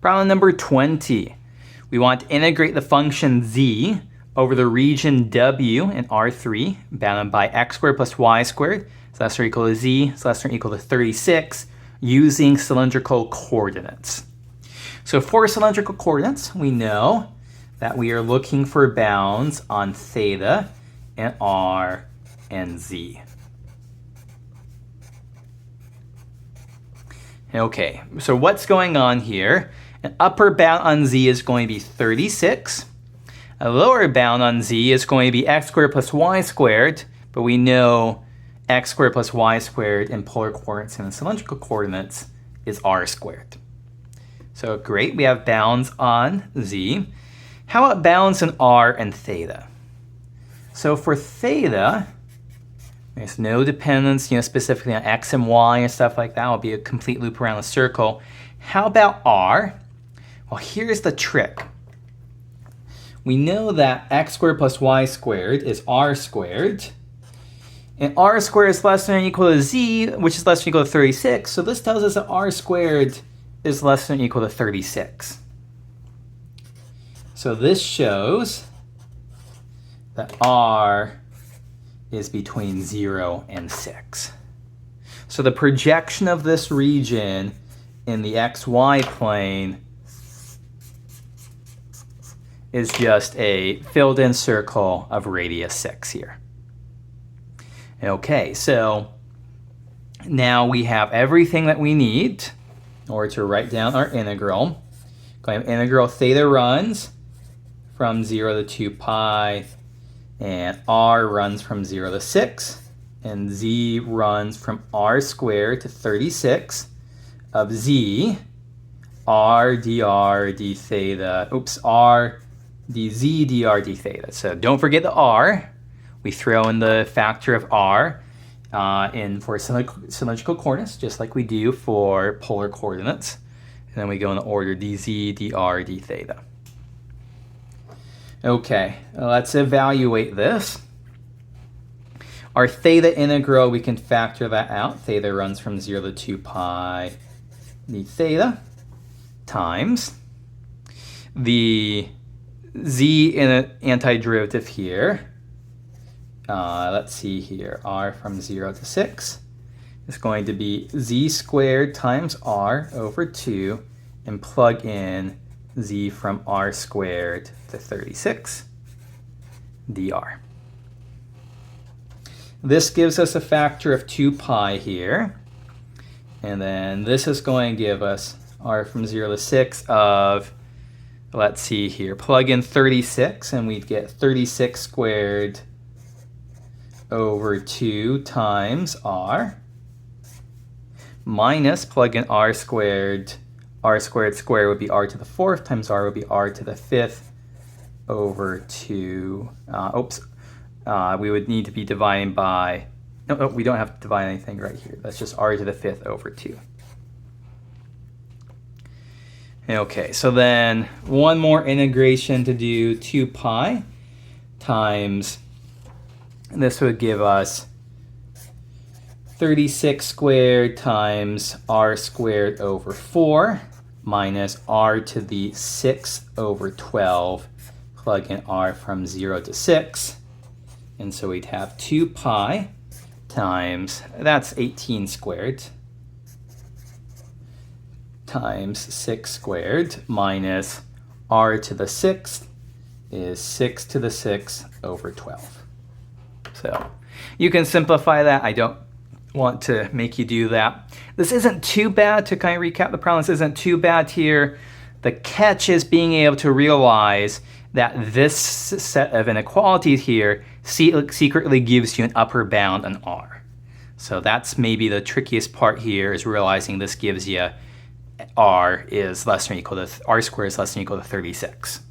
Problem number 20. We want to integrate the function z over the region W in R3, bounded by x squared plus y squared, is less or equal to z, is less or equal to 36, using cylindrical coordinates. So for cylindrical coordinates, we know that we are looking for bounds on theta and r and z. Okay, so what's going on here? An upper bound on z is going to be 36. A lower bound on z is going to be x squared plus y squared, but we know x squared plus y squared in polar coordinates and in cylindrical coordinates is r squared. So great, we have bounds on z. How about bounds in r and theta? So for theta, there's no dependence, specifically on x and y and stuff like that. It'll be a complete loop around the circle. How about r? Well, here's the trick. We know that x squared plus y squared is r squared. And r squared is less than or equal to z, which is less than or equal to 36. So this tells us that r squared is less than or equal to 36. So this shows that r is between 0 and 6. So the projection of this region in the xy plane is just a filled in circle of radius 6 here. Okay, so now we have everything that we need in order to write down our integral. Going to have integral theta runs from 0 to 2 pi, and r runs from 0 to 6, and z runs from r squared to 36 of z, r dr d theta, r dz dr d theta. So don't forget the r. We throw in the factor of r in for cylindrical coordinates, just like we do for polar coordinates. And then we go in the order dz dr d theta. Okay, let's evaluate this. Our theta integral, we can factor that out. Theta runs from 0 to 2 pi d theta times the z in an antiderivative here. Let's see here, r from 0 to 6 is going to be z squared times r over 2, and plug in z from r squared to 36 dr. This gives us a factor of 2 pi here, and then this is going to give us r from 0 to 6 of, let's see here, plug in 36 and we'd get 36 squared over 2 times r, minus plug in r squared squared would be r to the 4th times r would be r to the 5th over 2. We would need to be dividing by, no, we don't have to divide anything right here. That's just r to the 5th over 2. Okay, so then one more integration to do, 2 pi times, and this would give us 36 squared times r squared over 4 minus r to the 6th over 12, plug in r from 0 to 6. And so we'd have 2 pi times, that's 18 squared, times 6 squared minus r to the 6th is 6 to the 6th over 12. So you can simplify that. I don't want to make you do that. This isn't too bad. To kind of recap the problem, this isn't too bad here. The catch is being able to realize that this set of inequalities here secretly gives you an upper bound on r. So that's maybe the trickiest part here, is realizing this gives you r is less than or equal to, r squared is less than or equal to 36.